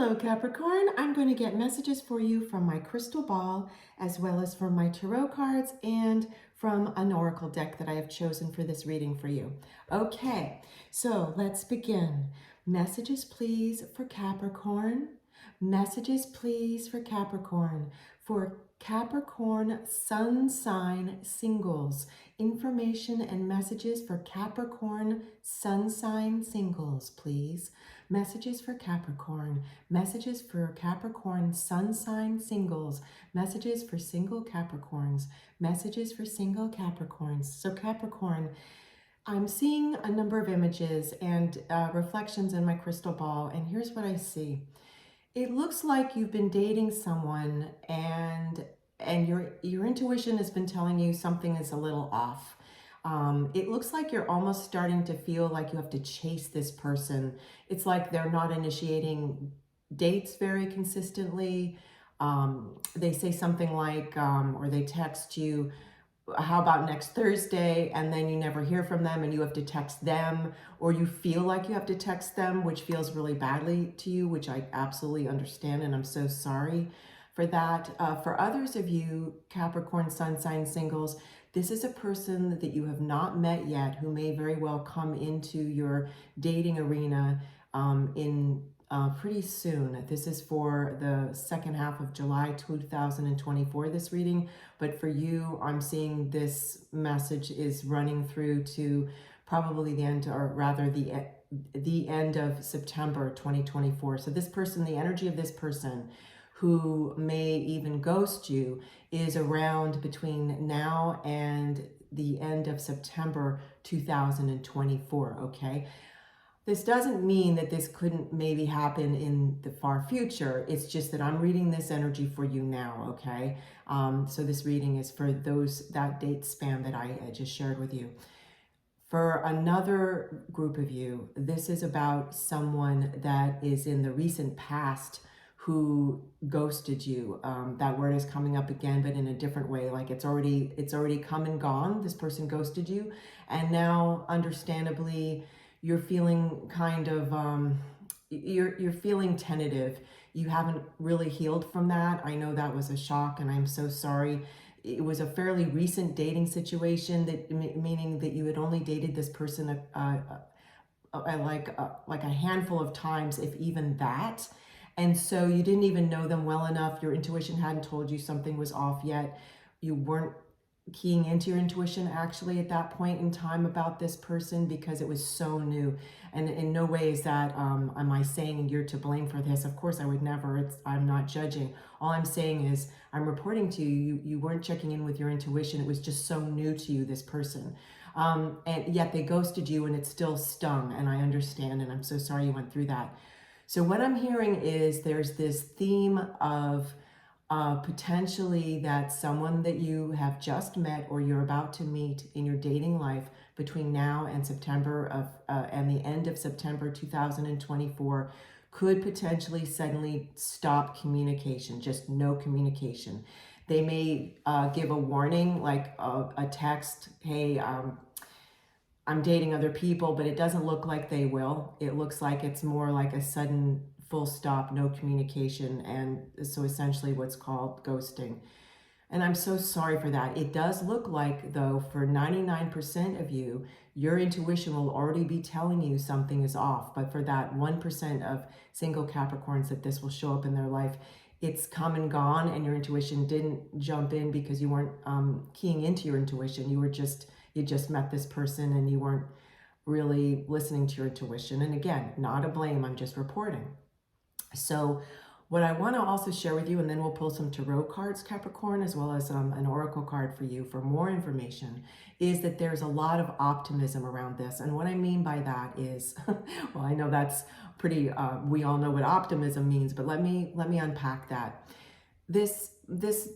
Hello, Capricorn. I'm going to get messages for you from my crystal ball, as well as from my tarot cards and from an oracle deck that I have chosen for this reading for you. Okay, so let's begin. Messages, please, for Capricorn. Messages, please, for Capricorn. For Capricorn Sun Sign Singles. Information and messages for Capricorn Sun Sign Singles, please. Messages for Capricorn. Messages for Capricorn Sun Sign Singles. Messages for single Capricorns. Messages for single Capricorns. So Capricorn, I'm seeing a number of images and reflections in my crystal ball, and here's what I see. It looks like you've been dating someone and your intuition has been telling you something is a little off. It looks like you're almost starting to feel like you have to chase this person. It's like they're not initiating dates very consistently. They say something like, or they text you, how about next Thursday? And then you never hear from them and you have to text them, or you feel like you have to text them, which feels really badly to you, which I absolutely understand. And I'm so sorry for that. For others of you, Capricorn Sun Sign Singles, this is a person that you have not met yet who may very well come into your dating arena pretty soon. This is for the second half of July 2024, this reading. But for you, I'm seeing this message is running through to probably the end, or rather the end of September 2024. So this person, the energy of this person who may even ghost you, is around between now and the end of September 2024, okay? This doesn't mean that this couldn't maybe happen in the far future. It's just that I'm reading this energy for you now, okay? So this reading is for that date span that I just shared with you. For another group of you, this is about someone that is in the recent past who ghosted you. That word is coming up again, but in a different way. Like it's already come and gone. This person ghosted you, and now, understandably, you're feeling kind of you're feeling tentative. You haven't really healed from that. I know that was a shock, and I'm so sorry. It was a fairly recent dating situation, that meaning that you had only dated this person like a handful of times, if even that. And so you didn't even know them well enough. Your intuition hadn't told you something was off yet. You weren't keying into your intuition actually at that point in time about this person because it was so new. And in no way is that, am I saying you're to blame for this? Of course I would never. I'm not judging. All I'm saying is I'm reporting to you, you weren't checking in with your intuition. It was just so new to you, this person. And yet they ghosted you and it still stung. And I understand, and I'm so sorry you went through that. So what I'm hearing is there's this theme of potentially that someone that you have just met or you're about to meet in your dating life between now and and the end of September 2024 could potentially suddenly stop communication, just no communication. They may give a warning, like a text, hey, I'm dating other people, but it doesn't look like they will. It looks like it's more like a sudden full stop, no communication, and so essentially what's called ghosting. And I'm so sorry for that. It does look like, though, for 99% of you, your intuition will already be telling you something is off. But for that 1% of single Capricorns that this will show up in their life, it's come and gone, and your intuition didn't jump in because you weren't keying into your intuition. You just met this person and you weren't really listening to your intuition. And again, not a blame, I'm just reporting. So what I want to also share with you, and then we'll pull some tarot cards, Capricorn, as well as an oracle card for you for more information, is that there's a lot of optimism around this. And what I mean by that is, well, I know that's pretty, we all know what optimism means, but let me unpack that. This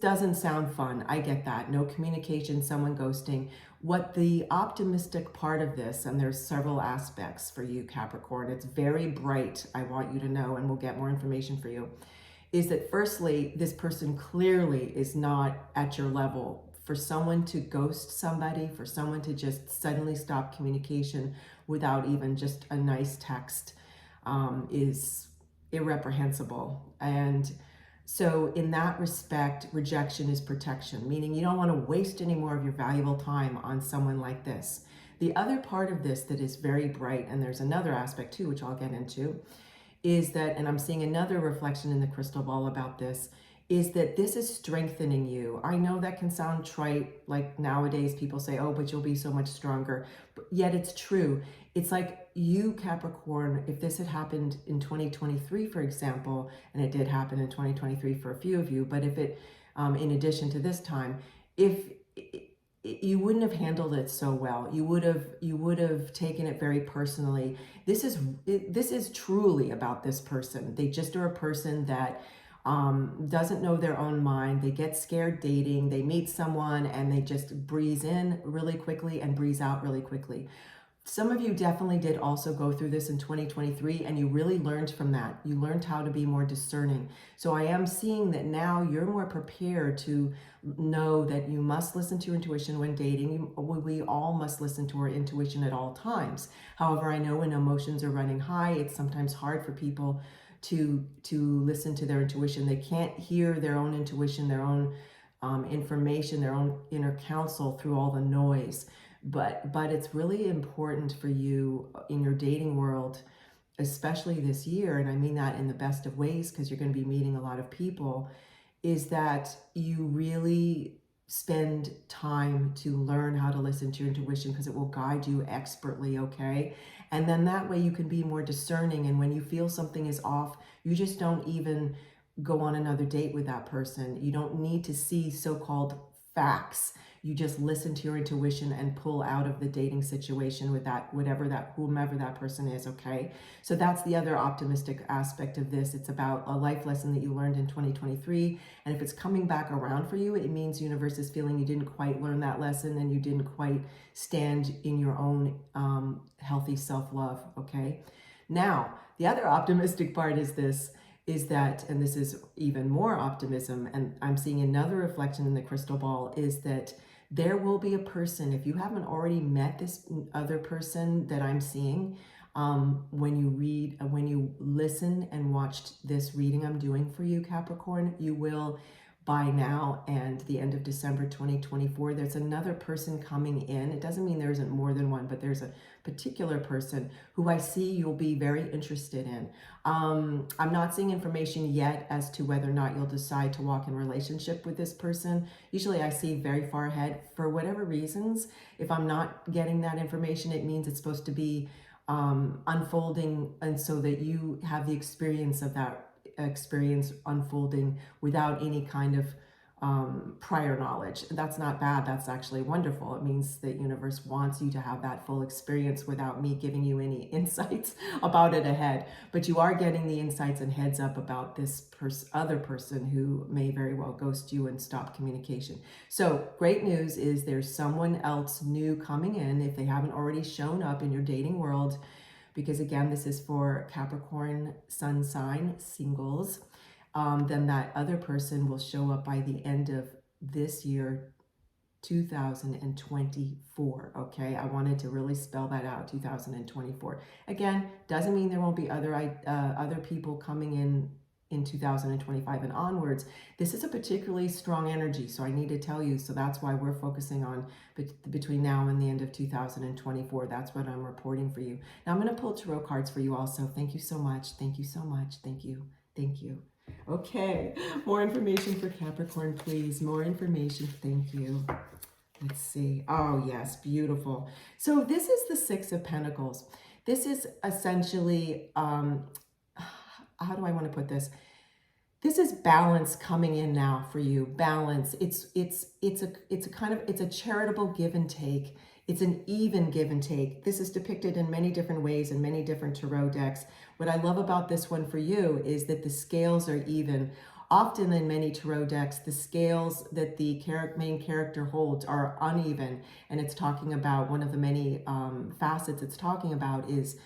doesn't sound fun. I get that. No communication, someone ghosting. What the optimistic part of this, and there's several aspects for you, Capricorn, it's very bright, I want you to know, and we'll get more information for you, is that firstly, this person clearly is not at your level. For someone to ghost somebody, for someone to just suddenly stop communication without even just a nice text is irreprehensible. And so in that respect, rejection is protection, meaning you don't want to waste any more of your valuable time on someone like this. The other part of this that is very bright, and there's another aspect too, which I'll get into, is that, and I'm seeing another reflection in the crystal ball about this, is that this is strengthening you. I know that can sound trite, like nowadays people say, oh, but you'll be so much stronger. But yet it's true. It's like you, Capricorn, if this had happened in 2023, for example, and it did happen in 2023 for a few of you, but if it, in addition to this time, if you wouldn't have handled it so well. You would have taken it very personally. This is truly about this person. They just are a person that doesn't know their own mind. They get scared dating. They meet someone and they just breeze in really quickly and breeze out really quickly. Some of you definitely did also go through this in 2023, and you really learned from that. You learned how to be more discerning. So I am seeing that now you're more prepared to know that you must listen to your intuition when dating. We all must listen to our intuition at all times. However, I know when emotions are running high, it's sometimes hard for people to listen to their intuition. They can't hear their own intuition, their own information, their own inner counsel through all the noise. But it's really important for you in your dating world, especially this year, and I mean that in the best of ways because you're going to be meeting a lot of people, is that you really spend time to learn how to listen to your intuition because it will guide you expertly, okay? And then that way you can be more discerning, and when you feel something is off, you just don't even go on another date with that person. You don't need to see so-called facts. You just listen to your intuition and pull out of the dating situation with that, whomever that person is, okay? So that's the other optimistic aspect of this. It's about a life lesson that you learned in 2023. And if it's coming back around for you, it means universe is feeling you didn't quite learn that lesson and you didn't quite stand in your own healthy self-love, okay? Now, the other optimistic part is that, and this is even more optimism, and I'm seeing another reflection in the crystal ball, is that there will be a person, if you haven't already met this other person that I'm seeing, when you listen and watched this reading I'm doing for you, Capricorn, you will by now and the end of December 2024, there's another person coming in. It doesn't mean there isn't more than one, but there's a particular person who I see you'll be very interested in. I'm not seeing information yet as to whether or not you'll decide to walk in relationship with this person. Usually I see very far ahead for whatever reasons. If I'm not getting that information, it means it's supposed to be unfolding, and so that you have the experience of that experience unfolding without any kind of prior knowledge. That's not bad. That's actually wonderful. It means the universe wants you to have that full experience without me giving you any insights about it ahead. But you are getting the insights and heads up about this other person who may very well ghost you and stop communication. So great news is there's someone else new coming in if they haven't already shown up in your dating world. Because again, this is for Capricorn sun sign singles, then that other person will show up by the end of this year, 2024, okay? I wanted to really spell that out, 2024. Again, doesn't mean there won't be other people coming in 2025 and onwards. This is a particularly strong energy, so I need to tell you, so that's why we're focusing on between now and the end of 2024. That's what I'm reporting for you. Now I'm going to pull tarot cards for you also. Thank you so much. Thank you so much. Thank you. Thank you. Okay, more information for Capricorn, please. More information. Thank you. Let's see. Oh, yes, beautiful. So this is the Six of Pentacles. This is essentially, how do I want to put this? This is balance coming in now for you. Balance. It's a charitable give and take. It's an even give and take. This is depicted in many different ways in many different tarot decks. What I love about this one for you is that the scales are even. Often in many tarot decks, the scales that the main character holds are uneven, and it's talking about one of the many facets it's talking about is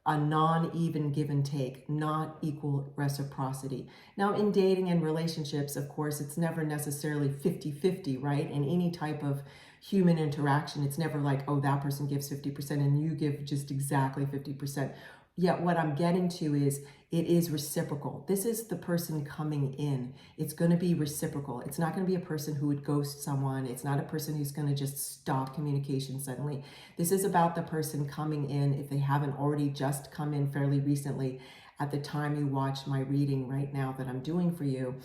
a non-even give and take, not equal reciprocity. Now in dating and relationships, of course, it's never necessarily 50-50, right? In any type of human interaction, it's never like, oh, that person gives 50% and you give just exactly 50%. Yet what I'm getting to is it is reciprocal. This is the person coming in. It's going to be reciprocal. It's not going to be a person who would ghost someone. It's not a person who's going to just stop communication suddenly. This is about the person coming in, if they haven't already just come in fairly recently at the time you watch my reading right now that I'm doing for you.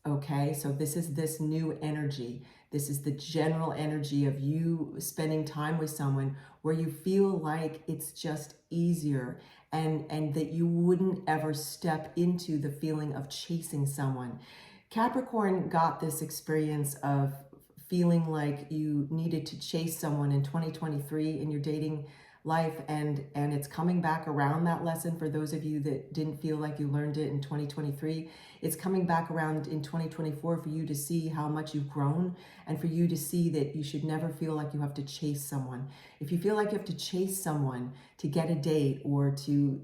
Okay, so this is this new energy. This is the general energy of you spending time with someone where you feel like it's just easier, and that you wouldn't ever step into the feeling of chasing someone. Capricorn got this experience of feeling like you needed to chase someone in 2023 in your dating life, and it's coming back around, that lesson, for those of you that didn't feel like you learned it in 2023. It's coming back around in 2024 for you to see how much you've grown, and for you to see that you should never feel like you have to chase someone. If you feel like you have to chase someone to get a date or to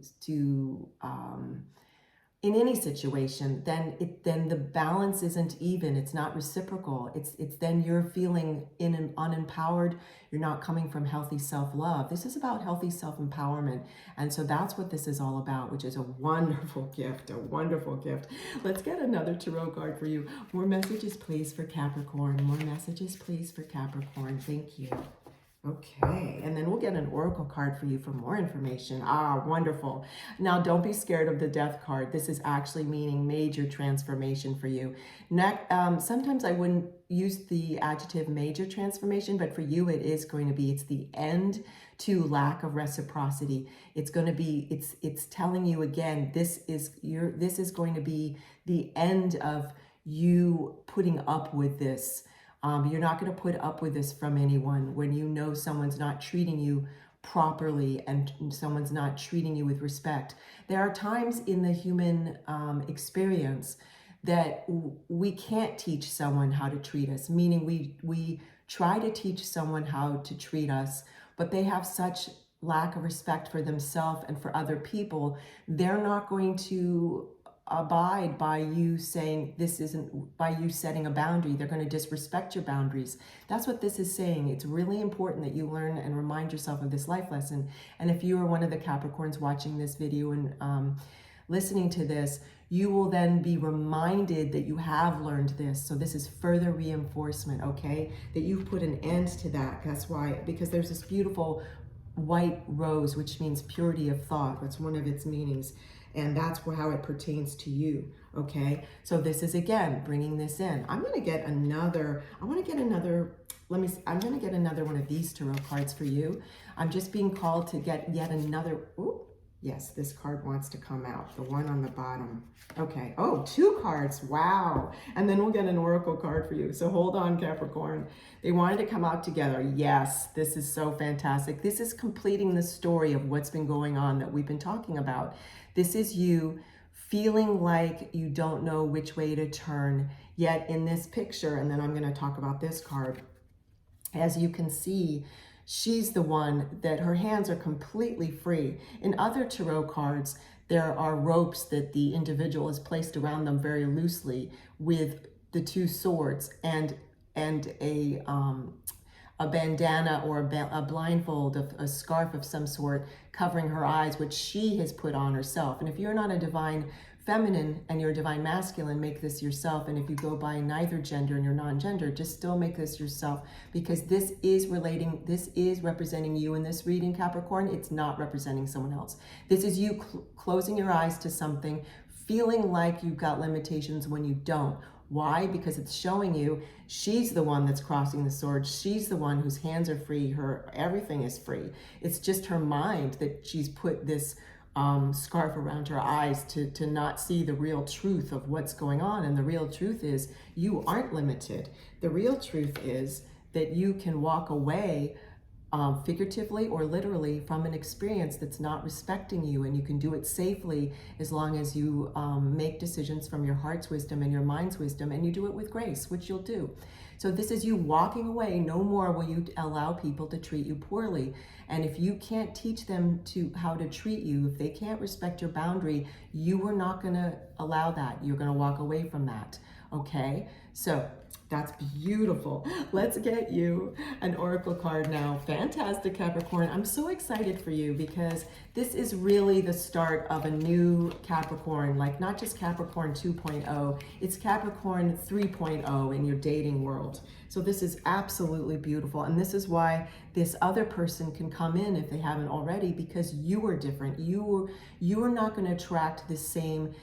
in any situation, then the balance isn't even. It's not reciprocal. It's then you're feeling unempowered. You're not coming from healthy self-love. This is about healthy self-empowerment. And so that's what this is all about, which is a wonderful gift, a wonderful gift. Let's get another tarot card for you. More messages, please, for Capricorn. More messages, please, for Capricorn. Thank you. Okay, and then we'll get an oracle card for you for more information. Ah, wonderful. Now, don't be scared of the death card. This is actually meaning major transformation for you. Sometimes I wouldn't use the adjective major transformation, but for you it is going to be. It's the end to lack of reciprocity. It's going to be, it's telling you again, this is going to be the end of you putting up with this. You're not going to put up with this from anyone when you know someone's not treating you properly and someone's not treating you with respect. There are times in the human experience that we can't teach someone how to treat us, meaning we try to teach someone how to treat us, but they have such lack of respect for themselves and for other people, they're not going to abide by you saying this isn't, by you setting a boundary. They're going to disrespect your boundaries. That's what this is saying. It's really important that you learn and remind yourself of this life lesson. And if you are one of the Capricorns watching this video and listening to this, you will then be reminded that you have learned this. So this is further reinforcement, okay? That you've put an end to that. That's why, because there's this beautiful white rose, which means purity of thought. That's one of its meanings. And that's how it pertains to you, okay? So this is, again, bringing this in. I'm going to get another, I'm going to get another one of these tarot cards for you. I'm just being called to get yet another, ooh, yes, this card wants to come out, the one on the bottom. Okay, oh, 2 cards, wow. And then we'll get an oracle card for you. So hold on, Capricorn. They wanted to come out together. Yes, this is so fantastic. This is completing the story of what's been going on that we've been talking about. This is you feeling like you don't know which way to turn, yet in this picture, and then I'm going to talk about this card, as you can see, she's the one that her hands are completely free. In other tarot cards, there are ropes that the individual has placed around them very loosely with the 2 swords and a bandana or a blindfold, a scarf of some sort covering her eyes, which she has put on herself. And if you're not a divine feminine and you're a divine masculine, make this yourself. And if you go by neither gender and you're non-gender, just still make this yourself, because this is representing you in this reading, Capricorn. It's not representing someone else. This is you closing your eyes to something, feeling like you've got limitations when you don't. Why? Because it's showing you she's the one that's crossing the sword. She's the one whose hands are free. Everything is free. It's just her mind that she's put this scarf around her eyes to not see the real truth of what's going on. And the real truth is you aren't limited. The real truth is that you can walk away figuratively or literally from an experience that's not respecting you, and you can do it safely as long as you make decisions from your heart's wisdom and your mind's wisdom, and you do it with grace, which you'll do. So this is you walking away. No more will you allow people to treat you poorly. And if you can't teach them how to treat you, if they can't respect your boundary, you are not going to allow that. You're going to walk away from that. Okay, so that's beautiful. Let's get you an oracle card now. Fantastic, Capricorn. I'm so excited for you because this is really the start of a new Capricorn, like not just Capricorn 2.0, it's Capricorn 3.0 in your dating world. So this is absolutely beautiful. And this is why this other person can come in if they haven't already, because you are different. You are not going to attract the same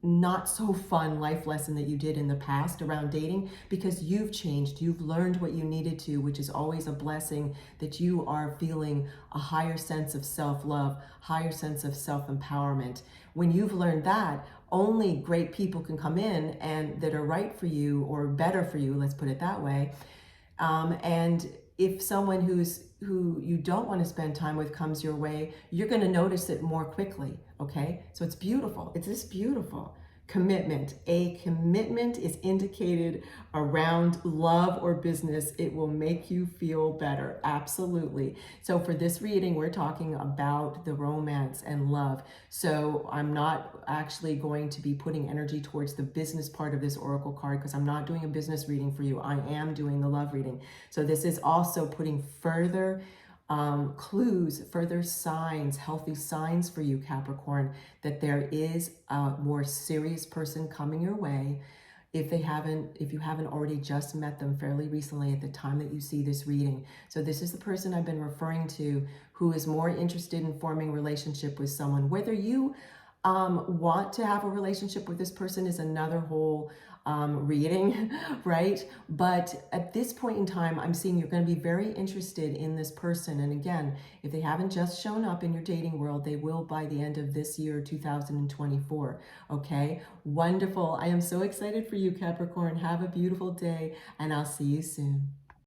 not so fun life lesson that you did in the past around dating, because you've changed. You've learned what you needed to, which is always a blessing, that you are feeling a higher sense of self-love, higher sense of self-empowerment. When you've learned that, only great people can come in and that are right for you or better for you, let's put it that way. And if someone who you don't want to spend time with comes your way, you're going to notice it more quickly. Okay, so it's beautiful. It's just beautiful. Commitment. A commitment is indicated around love or business. It will make you feel better. Absolutely. So for this reading, we're talking about the romance and love. So I'm not actually going to be putting energy towards the business part of this oracle card because I'm not doing a business reading for you. I am doing the love reading. So this is also putting further clues, further signs, healthy signs for you, Capricorn, that there is a more serious person coming your way. If you haven't already just met them fairly recently at the time that you see this reading. So this is the person I've been referring to who is more interested in forming a relationship with someone. Whether you want to have a relationship with this person is another whole reading, right? But at this point in time, I'm seeing you're going to be very interested in this person. And again, if they haven't just shown up in your dating world, they will by the end of this year, 2024. Okay, wonderful. I am so excited for you, Capricorn. Have a beautiful day, and I'll see you soon.